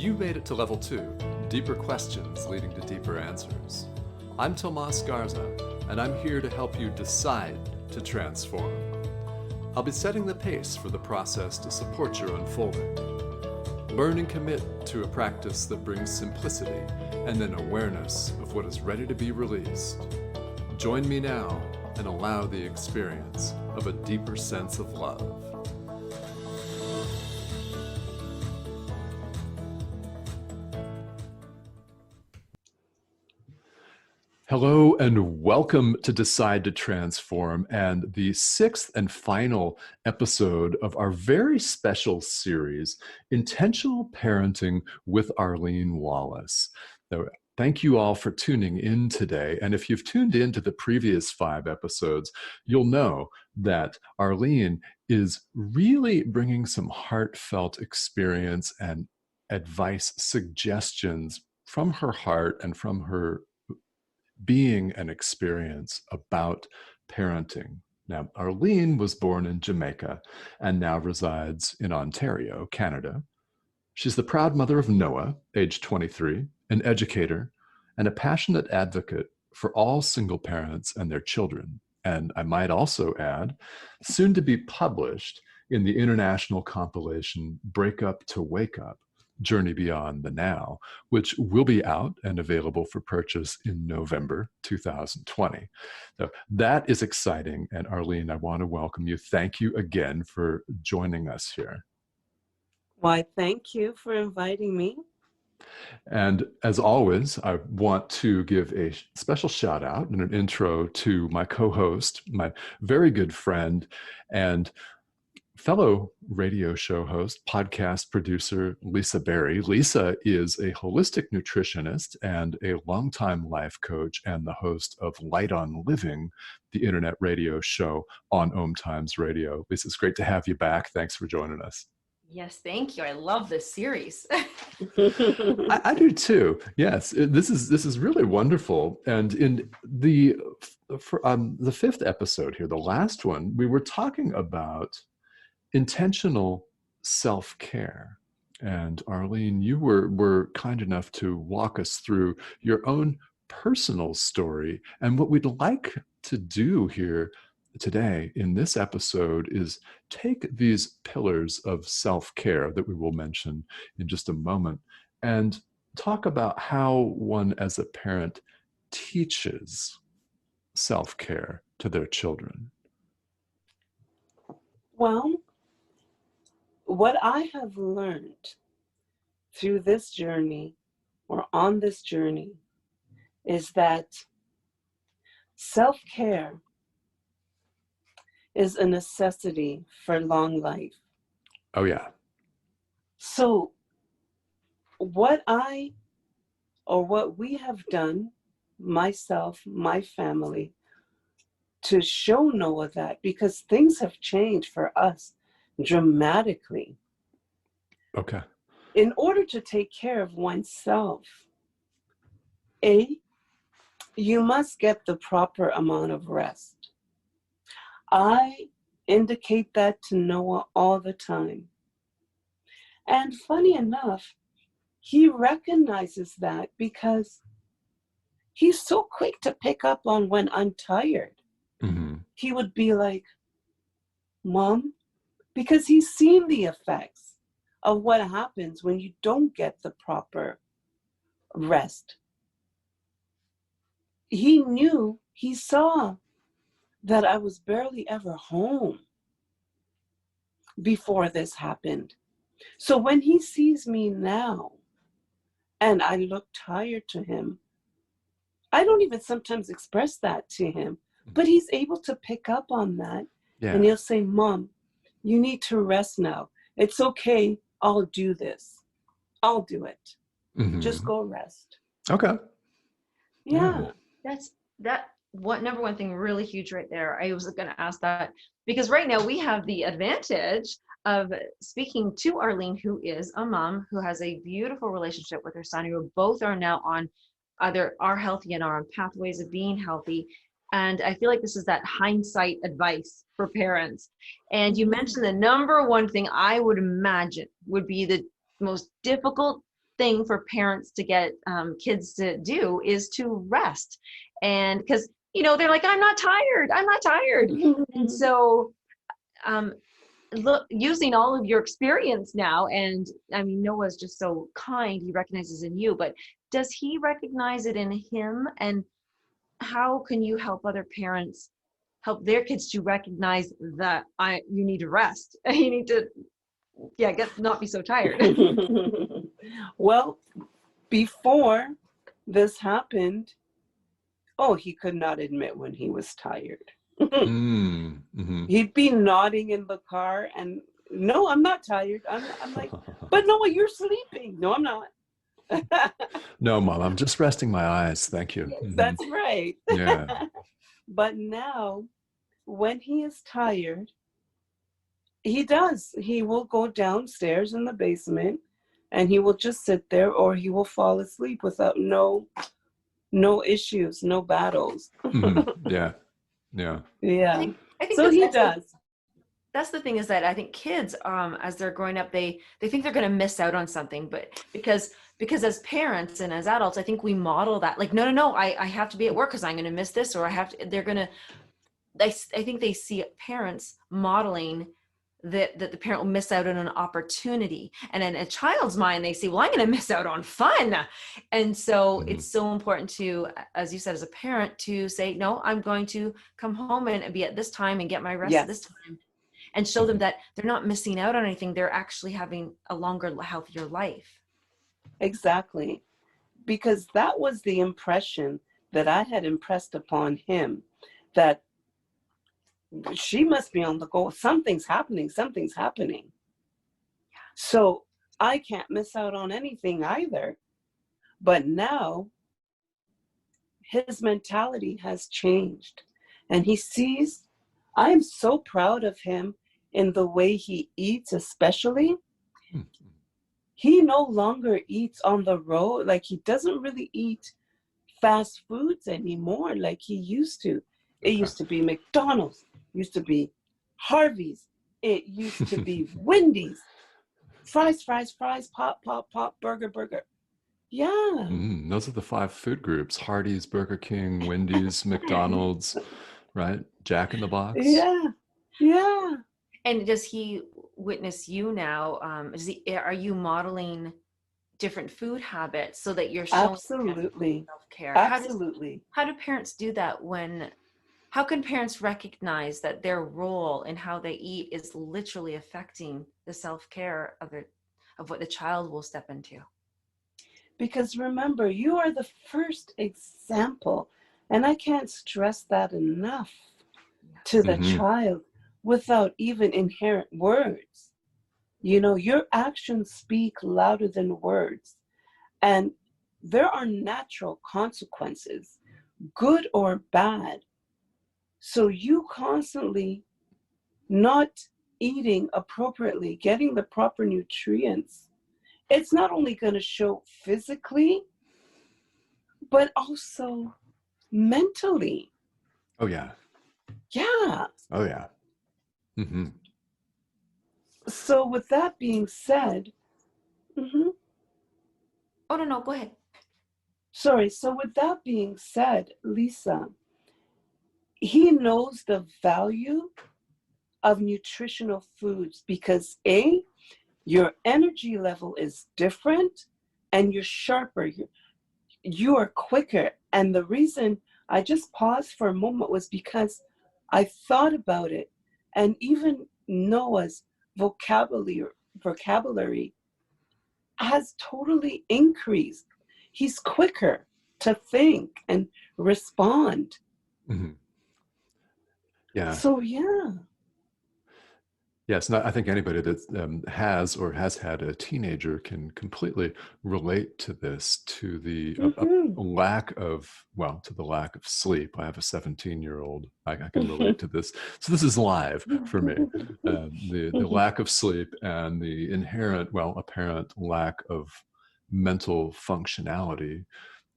You made it to level 2, deeper questions leading to deeper answers. I'm Tomas Garza, and I'm here to help you decide to transform. I'll be setting the pace for the process to support your unfolding. Learn and commit to a practice that brings simplicity and then awareness of what is ready to be released. Join me now and allow the experience of a deeper sense of love. Hello and welcome to Decide to Transform and the 6th and final episode of our very special series, Intentional Parenting with Arlene Wallace. Now, thank you all for tuning in today. And if you've tuned in to the previous 5 episodes, you'll know that Arlene is really bringing some heartfelt experience and advice, suggestions from her heart and from her being an experience about parenting. Now, Arlene was born in Jamaica and now resides in Ontario, Canada. She's the proud mother of Noah, age 23, an educator, and a passionate advocate for all single parents and their children. And I might also add, soon to be published in the international compilation Break Up to Wake Up, Journey Beyond the Now, which will be out and available for purchase in November 2020. So that is exciting. And Arlene, I want to welcome you. Thank you again for joining us here. Why, thank you for inviting me. And as always, I want to give a special shout out and an intro to my co-host, my very good friend, and fellow radio show host, podcast producer, Lisa Berry. Lisa is a holistic nutritionist and a longtime life coach and the host of Light on Living, the internet radio show on Om Times Radio. Lisa, it's great to have you back. Thanks for joining us. Yes, thank you. I love this series. I do too. Yes, this is really wonderful. And in the 5th episode here, the last one, we were talking about intentional self-care. And Arlene, you were kind enough to walk us through your own personal story. And what we'd like to do here today in this episode is take these pillars of self-care that we will mention in just a moment and talk about how one as a parent teaches self-care to their children. Well, what I have learned through this journey or on this journey is that self-care is a necessity for long life. Oh, yeah. So what we have done, myself, my family, to show Noah that, because things have changed for us dramatically. Okay. In order to take care of oneself, you must get the proper amount of rest. I indicate that to Noah all the time. And funny enough, he recognizes that because he's so quick to pick up on when I'm tired. Mm-hmm. He would be like, Mom, because he's seen the effects of what happens when you don't get the proper rest. He saw that I was barely ever home before this happened. So when he sees me now and I look tired to him, I don't even sometimes express that to him, but he's able to pick up on that. Yeah. And he'll say, Mom, you need to rest now. It's okay. I'll do this. I'll do it. Mm-hmm. Just go rest. Okay. Yeah. Number one thing really huge right there. I was going to ask that because right now we have the advantage of speaking to Arlene, who is a mom who has a beautiful relationship with her son, who both are now on either are healthy and are on pathways of being healthy. And I feel like this is that hindsight advice for parents. And you mentioned the number one thing I would imagine would be the most difficult thing for parents to get kids to do is to rest. And because, they're like, I'm not tired. I'm not tired. And so, look, using all of your experience now, and I mean, Noah's just so kind. He recognizes in you, but does he recognize it in him? And how can you help other parents help their kids to recognize that you need to rest? You need to, not be so tired. Well, before this happened, he could not admit when he was tired. He'd be nodding in the car and, no, I'm not tired. I'm like, but Noah, you're sleeping. No, I'm not. No, Mom, I'm just resting my eyes. Thank you. Yes, that's right. Yeah. But now, when he is tired, he will go downstairs in the basement and he will just sit there, or he will fall asleep without no issues, no battles. Yeah. I think So he does. That's the thing, is that I think kids, as they're growing up, they think they're going to miss out on something, but because as parents and as adults, I think we model that, like, no, I have to be at work because I'm going to miss this, or I think they see parents modeling that the parent will miss out on an opportunity. And in a child's mind, they say, well, I'm going to miss out on fun. And so it's so important to, as you said, as a parent, to say, no, I'm going to come home and be at this time and get my rest at this time, and show them that they're not missing out on anything. They're actually having a longer, healthier life. Exactly. Because that was the impression that I had impressed upon him, that she must be on the go. Something's happening. So I can't miss out on anything either. But now his mentality has changed, and he sees, I am so proud of him in the way he eats, especially. He no longer eats on the road. Like, he doesn't really eat fast foods anymore like he used to. It used to be McDonald's, used to be Harvey's, it used to be Wendy's. Fries, pop, burger. Yeah. Those are the 5 food groups: Hardee's, Burger King, Wendy's, McDonald's, right? Jack in the Box. Yeah. And does he witness you now? Are you modeling different food habits so that you're showing self-care? Absolutely. How do parents do that? How can parents recognize that their role in how they eat is literally affecting the self-care of what the child will step into? Because remember, you are the first example, and I can't stress that enough to the child without even inherent words. Your actions speak louder than words, and there are natural consequences, good or bad. So you constantly not eating appropriately, getting the proper nutrients, it's not only going to show physically, but also mentally. Oh, yeah. Yeah. Oh, yeah. So with that being said, Oh, no, go ahead. Sorry. So with that being said, Lisa, he knows the value of nutritional foods because your energy level is different and you're sharper. You are quicker. And the reason I just paused for a moment was because I thought about it, and even Noah's vocabulary has totally increased. He's quicker to think and respond. Yeah. So, yeah. Yes, I think anybody that has or has had a teenager can completely relate to this, to the lack of sleep. I have a 17-year-old. I can relate to this. So this is live for me. The lack of sleep and the inherent, apparent lack of mental functionality,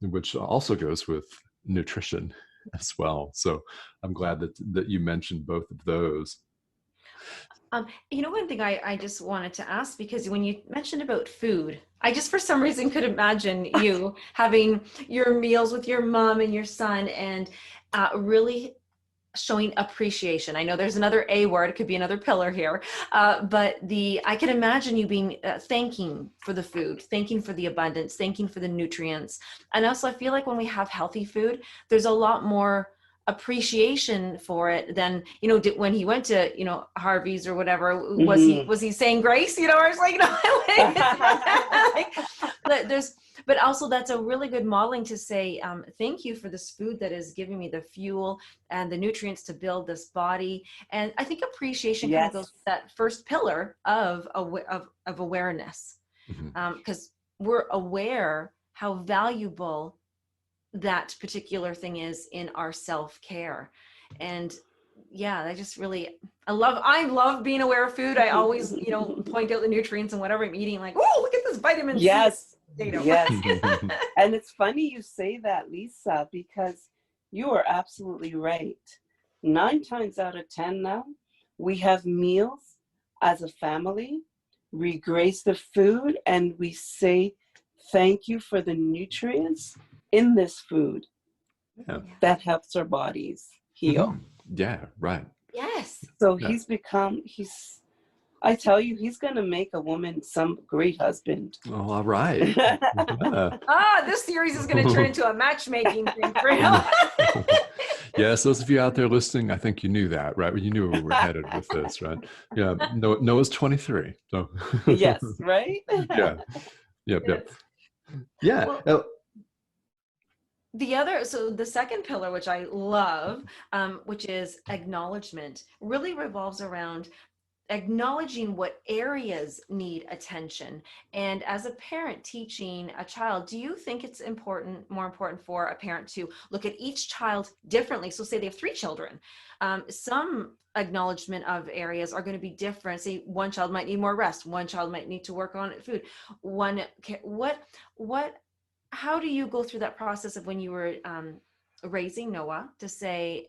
which also goes with nutrition as well. So I'm glad that you mentioned both of those. One thing I just wanted to ask, because when you mentioned about food, I just for some reason could imagine you having your meals with your mom and your son and really showing appreciation. I know there's another A word, it could be another pillar here, but I can imagine you being thanking for the food, thanking for the abundance, thanking for the nutrients. And also I feel like when we have healthy food, there's a lot more appreciation for it than, when he went to, Harvey's or whatever, was he saying grace, or it's like, but also that's a really good modeling to say, thank you for this food that is giving me the fuel and the nutrients to build this body. And I think appreciation kind of goes with that first pillar of awareness, because we're aware how valuable that particular thing is in our self-care. And yeah, I love being aware of food. I always, point out the nutrients and whatever I'm eating, like, oh, look at this vitamin C. Yes. And it's funny you say that, Lisa, because you are absolutely right. 9 times out of 10 now, we have meals as a family, we grace the food, and we say thank you for the nutrients in this food that helps our bodies heal. Yeah, right. Yes. So I tell you, he's going to make a woman some great husband. Oh, all right. This series is going to turn into a matchmaking thing for him. Yes, those of you out there listening, I think you knew that, right? You knew where we were headed with this, right? Yeah, Noah's 23. So yes, right? Yep. Yeah. Well, the second pillar, which I love, which is acknowledgement, really revolves around acknowledging what areas need attention. And as a parent teaching a child, do you think it's more important for a parent to look at each child differently? So say they have 3 children. Some acknowledgement of areas are going to be different. Say one child might need more rest. One child might need to work on food. How do you go through that process of when you were raising Noah to say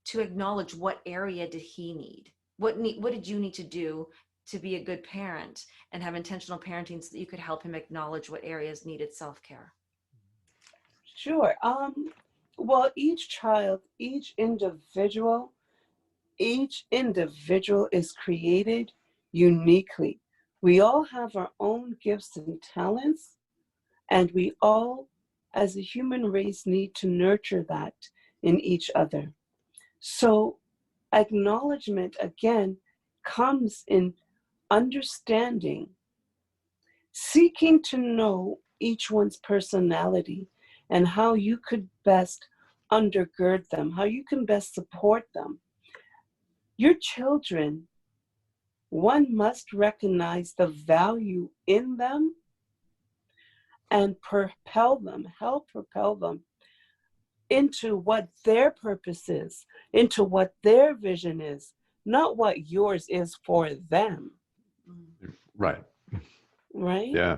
to acknowledge what area did he need? What did you need to do to be a good parent and have intentional parenting so that you could help him acknowledge what areas needed self-care? Sure. Well, each individual is created uniquely. We all have our own gifts and talents, and we all, as a human race, need to nurture that in each other. So acknowledgement, again, comes in understanding, seeking to know each one's personality and how you could best undergird them, how you can best support them. Your children, one must recognize the value in them and help propel them into what their purpose is, into what their vision is, not what yours is for them. Right. Right? Yeah.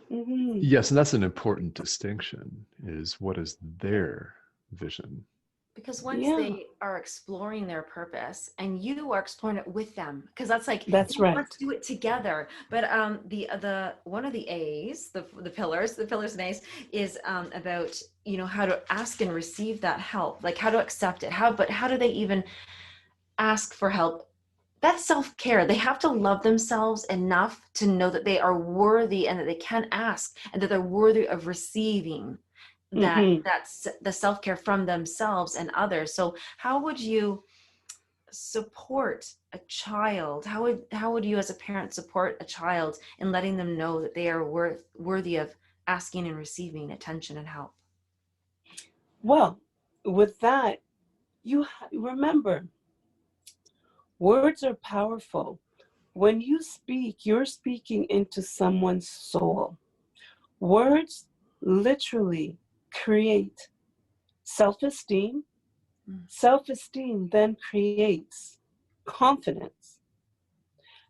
Yes, and that's an important distinction, is what is their vision. Because once they are exploring their purpose and you are exploring it with them, because that's right. Let's do it together. But the one of the A's, the pillars and A's is about how to ask and receive that help, like how to accept it. How do they even ask for help? That's self-care. They have to love themselves enough to know that they are worthy and that they can ask and that they're worthy of receiving that's the self-care from themselves and others. So how would you support a child? How would you as a parent support a child in letting them know that they are worthy of asking and receiving attention and help? Well, with that, you remember, words are powerful. When you speak, you're speaking into someone's soul. Words literally create self-esteem. Self-esteem then creates confidence.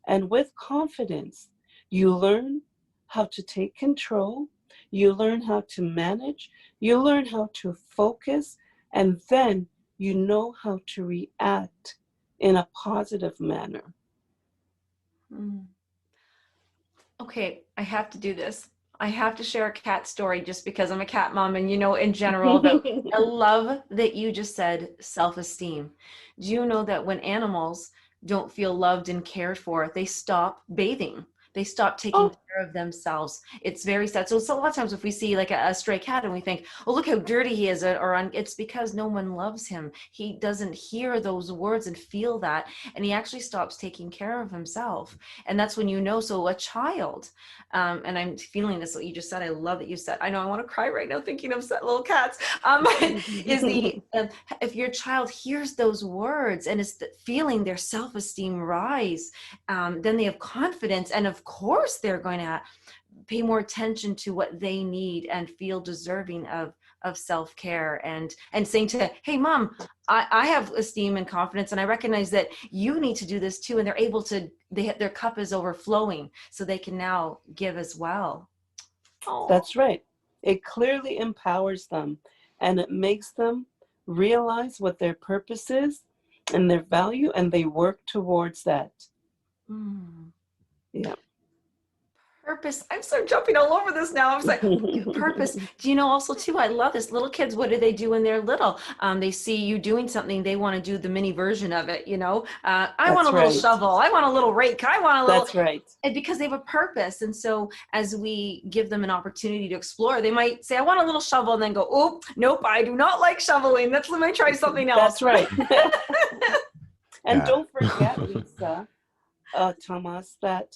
And with confidence, you learn how to take control, you learn how to manage, you learn how to focus, and then you know how to react in a positive manner. Okay, I have to do this. I have to share a cat story just because I'm a cat mom and in general that I love that you just said self-esteem. Do you know that when animals don't feel loved and cared for, they stop bathing. They stop taking Oh, care of themselves. It's very sad. So, a lot of times if we see like a stray cat and we think, oh, look how dirty he is, it's because no one loves him. He doesn't hear those words and feel that, and he actually stops taking care of himself. And that's when so a child, and I'm feeling this, what you just said, I love that you said, I know I want to cry right now thinking of little cats, is if your child hears those words and is feeling their self-esteem rise, then they have confidence, and of course they're going to pay more attention to what they need and feel deserving of self-care, and saying to, hey mom, I have esteem and confidence, and I recognize that you need to do this too, and they're able to, their cup is overflowing, so they can now give as well. Oh, that's right. It clearly empowers them, and it makes them realize what their purpose is and their value, and they work towards that. Yeah. purpose. I'm so jumping all over this now. I was like, purpose. Do you know also too, I love this. Little kids, what do they do when they're little? They see you doing something, they want to do the mini version of it, I want That's a little right. shovel, I want a little rake, I want a little, That's right. and because they have a purpose. And so as we give them an opportunity to explore, they might say, I want a little shovel, and then go, oh, nope, I do not like shoveling. Let me try something else. That's right. And Yeah. don't forget, Lisa, Thomas, that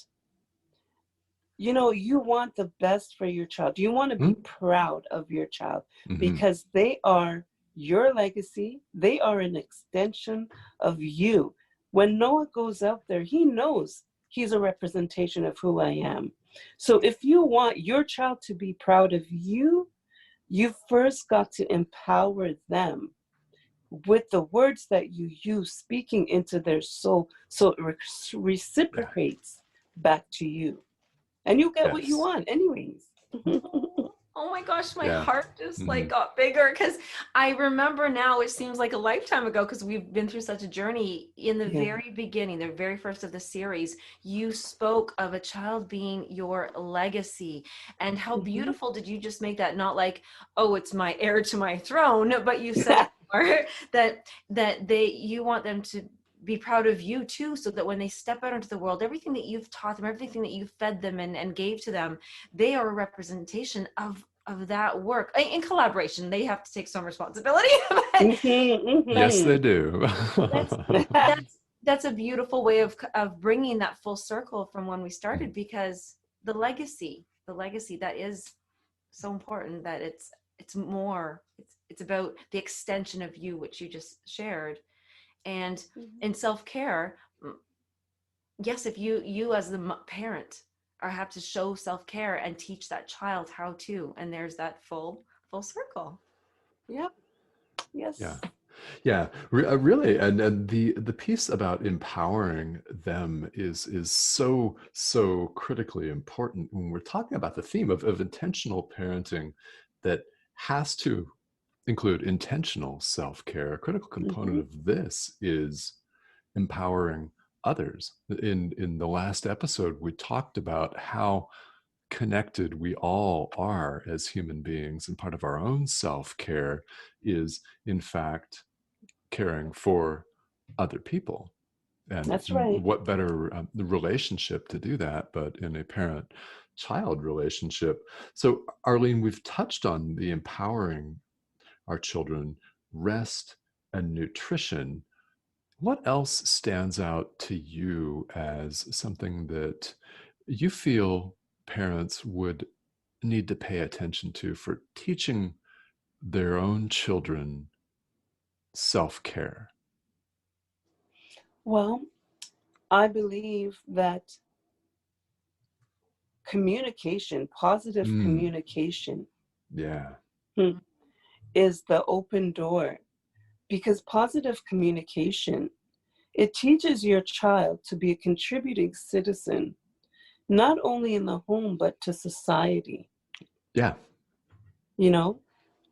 you want the best for your child. You want to be proud of your child, because they are your legacy. They are an extension of you. When Noah goes out there, he knows he's a representation of who I am. So if you want your child to be proud of you, you first got to empower them with the words that you use, speaking into their soul, so it reciprocates back to you. And you get what you Yes. want anyways. Oh my gosh, my Yeah. heart just got bigger, because I remember now, it seems like a lifetime ago, because we've been through such a journey. In the very beginning, the very first of the series, you spoke of a child being your legacy. And how beautiful did you just make that? Not like, oh, it's my heir to my throne, but you said that you want them to be proud of you too, so that when they step out into the world, everything that you've taught them, everything that you fed them and gave to them, they are a representation of that work in collaboration. They have to take some responsibility. Yes, they do. That's a beautiful way of bringing that full circle from when we started, because the legacy that is so important, that it's more, it's about the extension of you, which you just shared. And in self-care, yes, if you as the parent have to show self-care and teach that child how to, and there's that full circle. Yep. Yes. Yeah, really, and the piece about empowering them is so critically important when we're talking about the theme of intentional parenting, that has to include intentional self-care. A critical component of this is empowering others. In the last episode, we talked about how connected we all are as human beings, and part of our own self-care is, in fact, caring for other people. And that's right. what better relationship to do that but in a parent-child relationship? So, Arlene, we've touched on the empowering our children, rest, and nutrition. What else stands out to you as something that you feel parents would need to pay attention to for teaching their own children self-care? Well, I believe that communication, positive communication, Yeah. is the open door, because positive communication, it teaches your child to be a contributing citizen, not only in the home, but to society. Yeah. Yeah.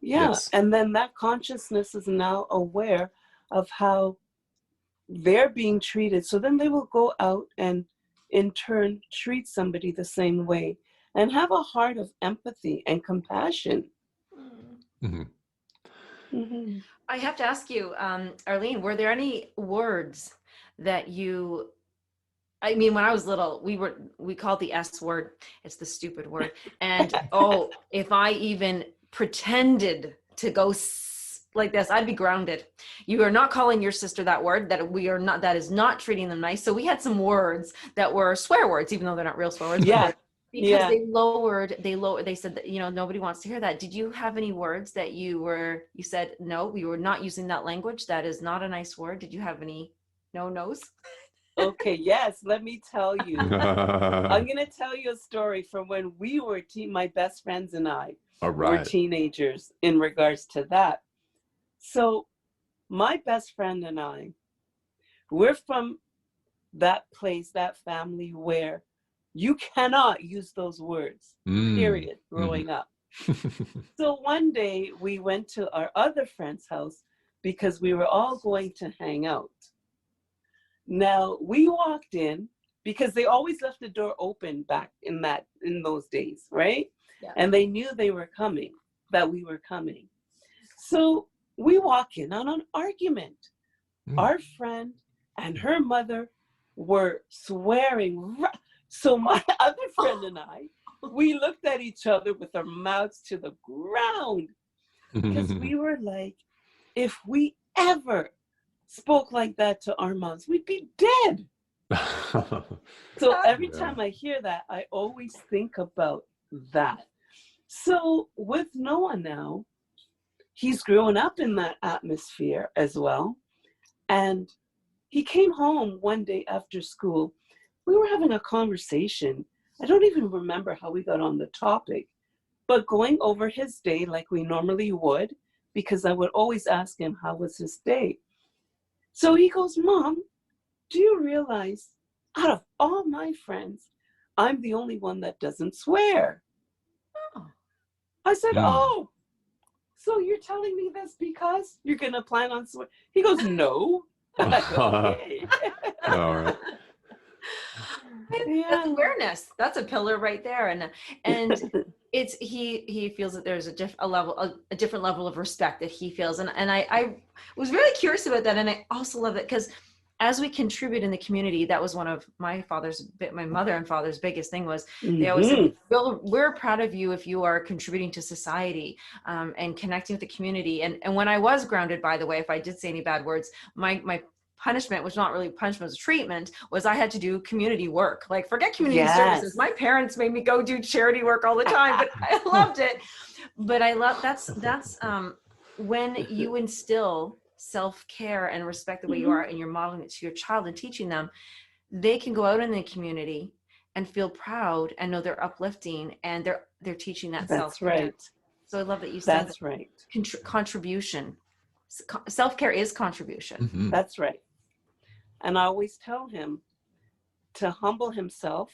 Yes. And then that consciousness is now aware of how they're being treated. So then they will go out and in turn treat somebody the same way and have a heart of empathy and compassion. Mm-hmm. Mm-hmm. I have to ask you, Arlene, were there any words that I mean, when I was little, we called the S word. It's the stupid word. And oh, if I even pretended to go like this, I'd be grounded. You are not calling your sister that word. That is not treating them nice. So we had some words that were swear words, even though they're not real swear words. Yeah. Because they said that, nobody wants to hear that. Did you have any words that you said, no, we were not using that language. That is not a nice word. Did you have any no-nos? Okay, yes, let me tell you. I'm going to tell you a story from when we were my best friends and I were teenagers in regards to that. So my best friend and I, we're from that place, that family where you cannot use those words, period, growing up. So one day we went to our other friend's house because we were all going to hang out. Now we walked in because they always left the door open back in those days, right? Yeah. And they knew that we were coming. So we walk in on an argument. Our friend and her mother were swearing. So my other friend and I, we looked at each other with our mouths to the ground because we were like, if we ever spoke like that to our moms, we'd be dead. So every time I hear that, I always think about that. So with Noah now, he's grown up in that atmosphere as well. And he came home one day after school. We were having a conversation. I don't even remember how we got on the topic, but going over his day like we normally would, because I would always ask him, how was his day? So he goes, Mom, do you realize out of all my friends, I'm the only one that doesn't swear? Oh. I said, oh, so you're telling me this because you're going to plan on swearing? He goes, no. Okay. All right. That's awareness. That's a pillar right there. And it's he feels that there's a different level of respect that he feels. And I was really curious about that. And I also love it because as we contribute in the community, that was one of my mother and father's biggest thing was they always said, we're proud of you if you are contributing to society and connecting with the community. And when I was grounded, by the way, if I did say any bad words, my punishment, which not really punishment, was treatment, was I had to do community work. Like forget community services. My parents made me go do charity work all the time, but I loved it. But I love that's when you instill self-care and respect the way you are and you're modeling it to your child and teaching them, they can go out in the community and feel proud and know they're uplifting and they're teaching that self-care. That's right. So I love that you said that's right. Contribution. Self-care is contribution. That's right. And I always tell him to humble himself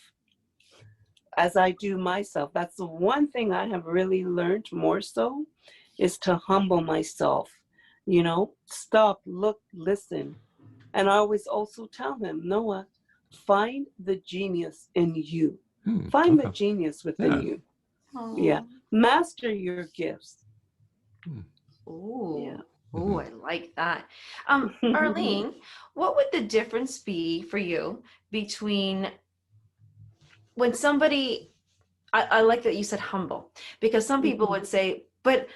as I do myself. That's the one thing I have really learned more so is to humble myself. Stop, look, listen. And I always also tell him, Noah, find the genius in you. Find the genius within you. Aww. Yeah. Master your gifts. Oh, yeah. Oh, I like that. Arlene, what would the difference be for you between when somebody, I like that you said humble, because some people would say, but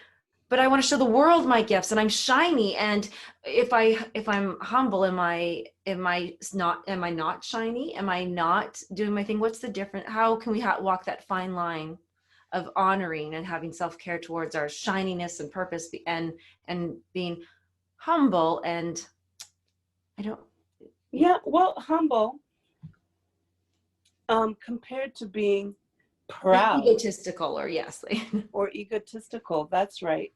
I want to show the world my gifts and I'm shiny. And if I'm humble, am I not shiny? Am I not doing my thing? What's the difference? How can we walk that fine line of honoring and having self-care towards our shininess and purpose and being humble? And humble compared to being proud, egotistical, or egotistical. That's right.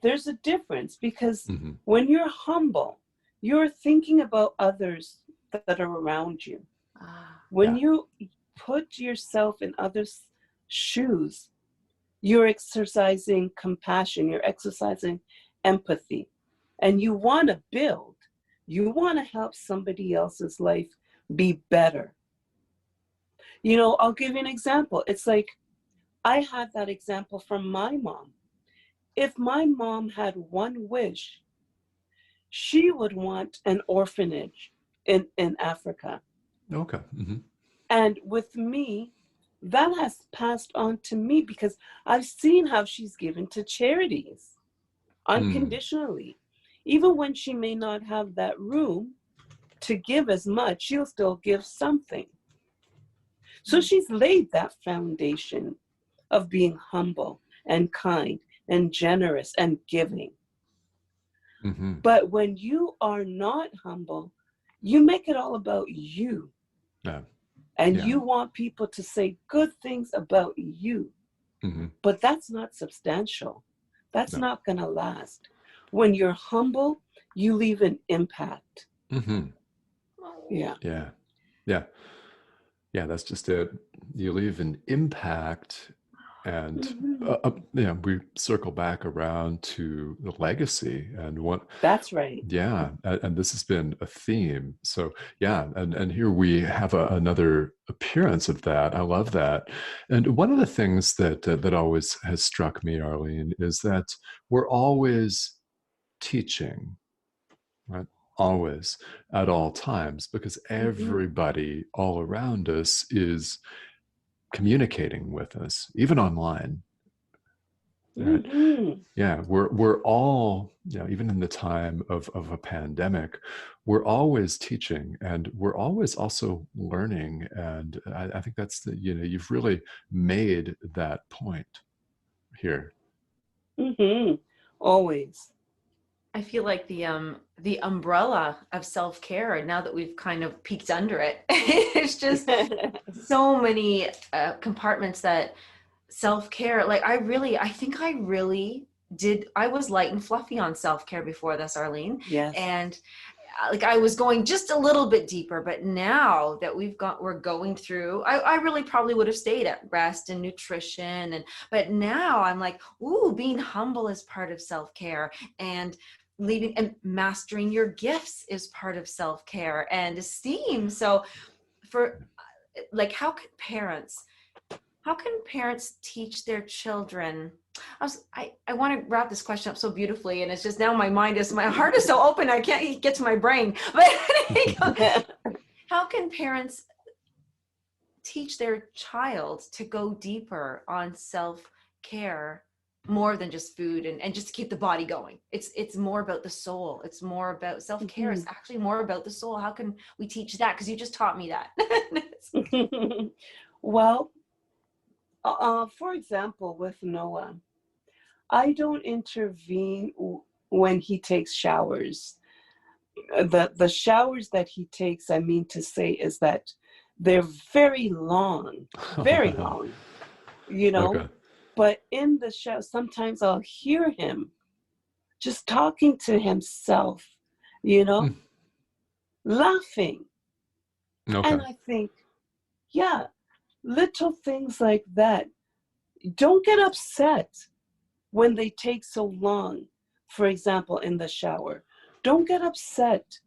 There's a difference because when you're humble, you're thinking about others that are around you. When you put yourself in others' shoes, you're exercising compassion, you're exercising empathy, and you want to build, you want to help somebody else's life be better. I'll give you an example. It's like I had that example from my mom. If my mom had one wish, she would want an orphanage in Africa. Okay. Mm-hmm. And with me, that has passed on to me because I've seen how she's given to charities unconditionally. Even when she may not have that room to give as much, she'll still give something. So she's laid that foundation of being humble and kind and generous and giving. Mm-hmm. But when you are not humble, you make it all about you. Yeah. And Yeah. you want people to say good things about you. Mm-hmm. But that's not substantial. That's No. not going to last. When you're humble, you leave an impact. Mm-hmm. Yeah. Yeah. Yeah. Yeah, that's just it. You leave an impact, and Mhm. we circle back around to the legacy and what. That's right. Yeah, and this has been a theme. So yeah, and here we have another appearance of that. I love that. And one of the things that always has struck me, Arlene, is that we're always teaching, right? Always, at all times, because Mhm. everybody all around us is communicating with us, even online. Right? Mhm. Yeah, we're all, even in the time of a pandemic, we're always teaching, and we're always also learning. And I think that's you've really made that point here. Mhm. Always. I feel like the umbrella of self-care, now that we've kind of peeked under it, it's just so many compartments that self-care, like I think I really did. I was light and fluffy on self-care before this, Arlene. Yes. And like I was going just a little bit deeper, but now that we're going through, I really probably would have stayed at rest and nutrition, but now I'm like, ooh, being humble is part of self-care, and leading and mastering your gifts is part of self-care and esteem. So for like, how can parents teach their children? I want to wrap this question up so beautifully, and it's just now my heart is so open I can't get to my brain. But how can parents teach their child to go deeper on self-care, more than just food and just to keep the body going? It's more about the soul. It's more about self-care. It's Mhm. actually more about the soul. How can we teach that? Because you just taught me that. Well, for example, with Noah, I don't intervene when he takes showers. The showers that he takes, I mean to say, is that they're very long, very long, you know. Okay. But in the shower, sometimes I'll hear him just talking to himself, you know, Mm. laughing. Okay. And I think, yeah, little things like that. Don't get upset when they take so long, for example, in the shower. Don't get upset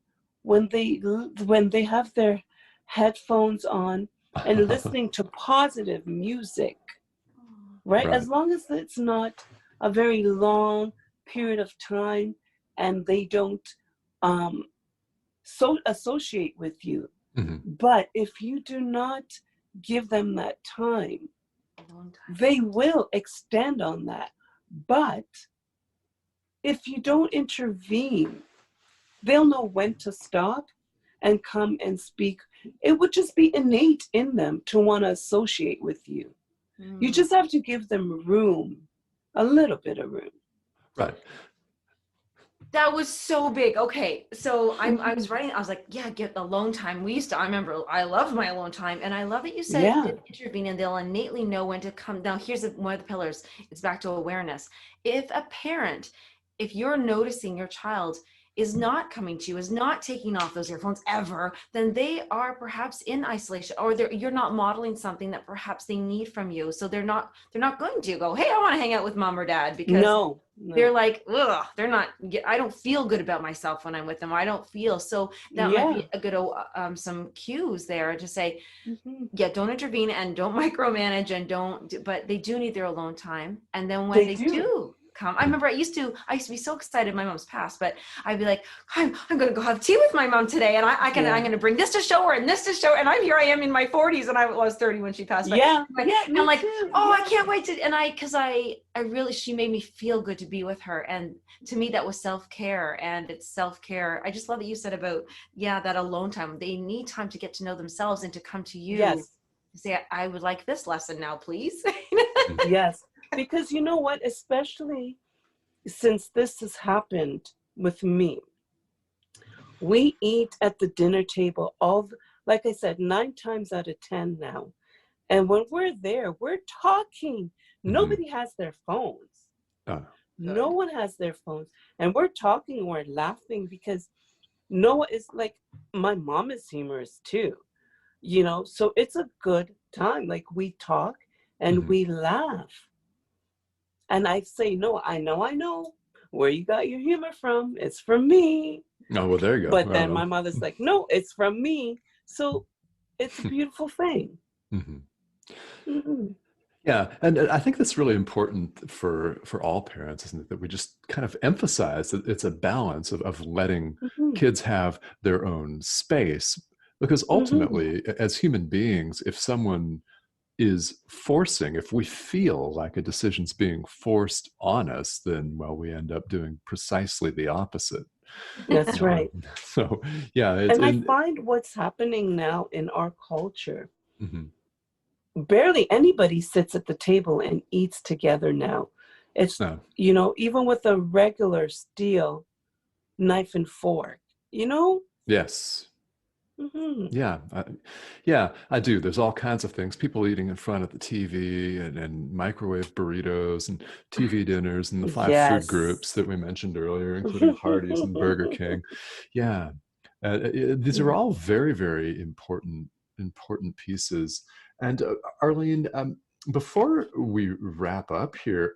when they have their headphones on and listening to positive music, right? Right. As long as it's not a very long period of time and they don't um, so associate with you. Hmm. But if you do not give them that time, A long time. they will extend on that. But if you don't intervene, they'll know when to stop and come and speak. It would just be innate in them to want to associate with you. You Mm. just have to give them room, a little bit of room. Right. That was so big. Okay, so I was Mhm. writing. I was like, yeah, get alone time. I remember I loved my alone time, and I love that you said Yeah. didn't intervene, and they'll innately know when to come. Now, here's one of the pillars. It's back to awareness. If a parent, if you're noticing your child is not coming to you, is not taking off those earphones ever, then they are perhaps in isolation, or you're not modeling something that perhaps they need from you. So they're not going to go, hey, I want to hang out with mom or dad, because No. they're like, ugh, I don't feel good about myself when I'm with them. I don't feel. So that might be a good, some cues there to say, yeah, don't intervene and don't micromanage and but they do need their alone time. And then when they do come, I remember I used to be so excited. My mom's passed, but I'd be like, I'm going to go have tea with my mom today. And I'm going to bring this to show her and this to show her. And I am in my 40s, and I was 30 when she passed. But I'm like, oh, I can't wait to, because I really, she made me feel good to be with her. And to me, that was self-care, and it's self-care. I just love that you said about, that alone time. They need time to get to know themselves and to come to you. Yes. Say, I would like this lesson now, please. Yes. Because you know what, especially since this has happened with me, we eat at the dinner table like I said, 9 times out of 10 now. And when we're there, we're talking. Nobody has their phones. No one has their phones. And we're talking, we're laughing, because Noah is like, my mom is humorous too, so it's a good time. Like, we talk and we laugh. And I say, no, I know where you got your humor from. It's from me. Oh, well, there you go. But then my mother's like, no, it's from me. So it's a beautiful thing. Yeah, and I think that's really important for all parents, isn't it? That we just kind of emphasize that it's a balance of letting kids have their own space, because ultimately, as human beings, if someone is forcing, if we feel like a decision's being forced on us, then, well, we end up doing precisely the opposite. That's right. So, yeah. And I find what's happening now in our culture, barely anybody sits at the table and eats together now. It's, even with a regular steel knife and fork, Yes. Yeah, I do. There's all kinds of things. People eating in front of the TV and microwave burritos and TV dinners and the 5 food groups that we mentioned earlier, including Hardee's and Burger King. Yeah, these are all very, very important pieces. And Arlene, before we wrap up here,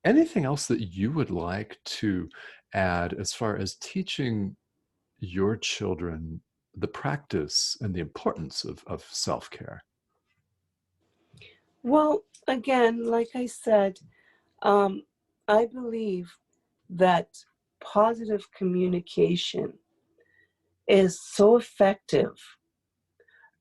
anything else that you would like to add as far as teaching your children the practice and the importance of self-care? Well, again, like I said, I believe that positive communication is so effective.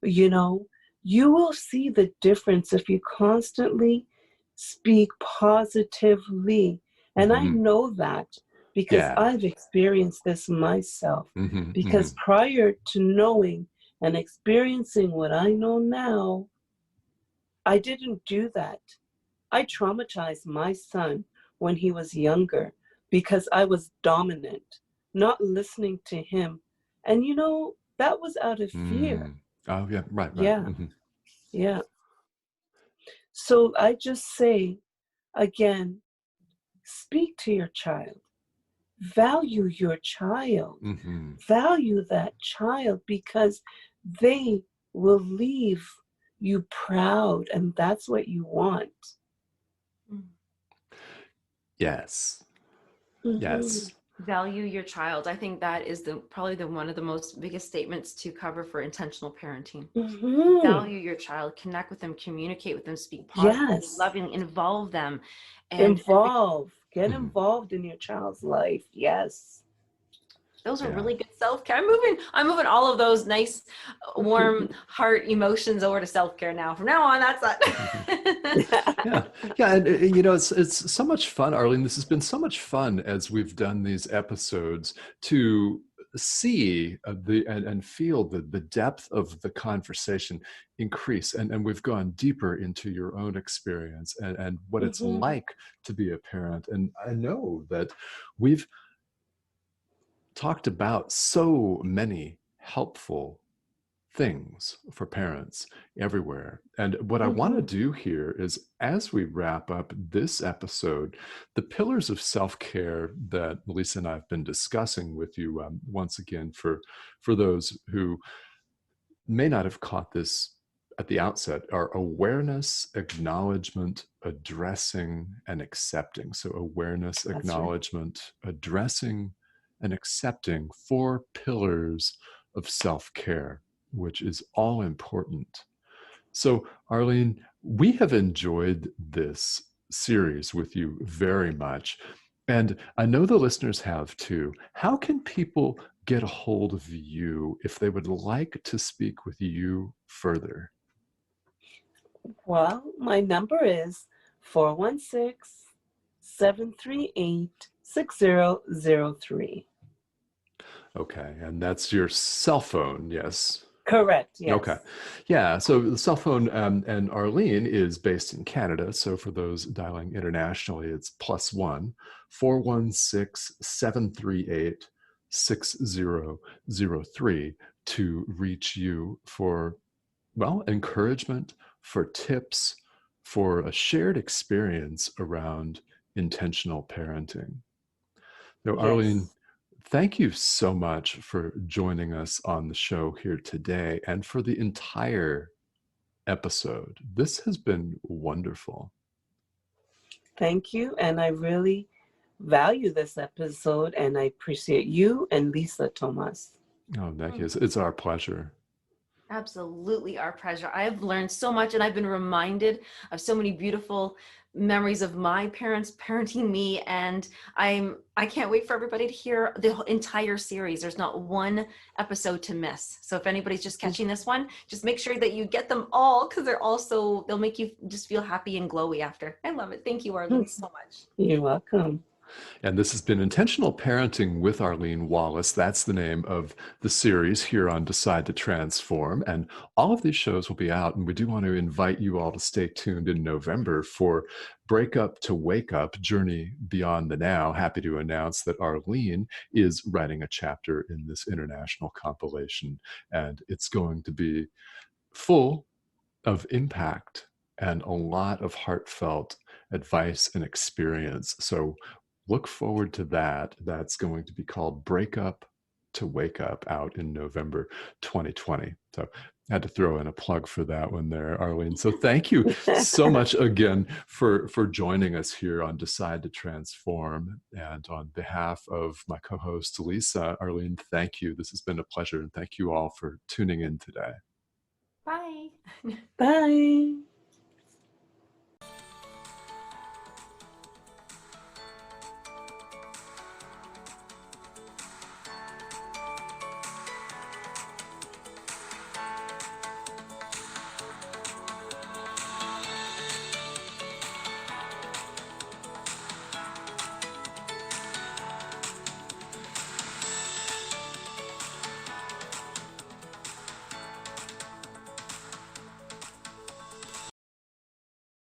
You will see the difference if you constantly speak positively. And I know that because I've experienced this myself. Because prior to knowing and experiencing what I know now, I didn't do that. I traumatized my son when he was younger because I was dominant, not listening to him. And that was out of fear. Oh, yeah, right. Yeah. Yeah. So I just say, again, speak to your child. Value your child. Value that child, because they will leave you proud, and that's what you want. Yes. Yes. Value your child. I think that is probably one of the most biggest statements to cover for intentional parenting. Value your child, connect with them, communicate with them, speak positively, loving, involve them. And get involved in your child's life. Yes. Those are really good self-care. I'm moving all of those nice, warm heart emotions over to self-care now. From now on, that's that. Yeah. And it's so much fun, Arlene. This has been so much fun as we've done these episodes to see and feel the depth of the conversation increase. And we've gone deeper into your own experience and what it's like to be a parent. And I know that we've talked about so many helpful things for parents everywhere. And what I want to Mm-hmm. do here is, as we wrap up this episode, the pillars of self-care that Lisa and I have been discussing with you, once again, for those who may not have caught this at the outset, are awareness, acknowledgement, addressing, and accepting. So awareness, That's right. acknowledgement, addressing, and accepting, 4 pillars of self-care, which is all important. So, Arlene, we have enjoyed this series with you very much. And I know the listeners have too. How can people get a hold of you if they would like to speak with you further? Well, my number is 416-738-6003. Okay. And that's your cell phone, yes? Correct, Okay. yes. Yeah. So the cell phone, and Arlene is based in Canada. So for those dialing internationally, it's +1 416 738 6003 to reach you for, well, encouragement, for tips, for a shared experience around intentional parenting. So, Arlene, Yes. thank you so much for joining us on the show here today and for the entire episode. This has been wonderful. Thank you. And I really value this episode, and I appreciate you and Lisa Thomas. Oh, Nikki, it's our pleasure. Absolutely our pleasure. I've learned so much, and I've been reminded of so many beautiful memories of my parents parenting me, and I can't wait for everybody to hear the entire series. There's not one episode to miss. So if anybody's just catching this one, just make sure that you get them all, because they'll make you just feel happy and glowy after. I love it. Thank you, Arlene, so much. You're welcome. And this has been Intentional Parenting with Arlene Wallace. That's the name of the series here on Decide to Transform. And all of these shows will be out. And we do want to invite you all to stay tuned in November for Break Up to Wake Up, Journey Beyond the Now. Happy to announce that Arlene is writing a chapter in this international compilation. And it's going to be full of impact and a lot of heartfelt advice and experience. So look forward to that. That's going to be called Break Up to Wake Up, out in November 2020. So I had to throw in a plug for that one there, Arlene. So thank you so much again for joining us here on Decide to Transform. And on behalf of my co-host, Lisa, Arlene, thank you. This has been a pleasure. And thank you all for tuning in today. Bye. Bye.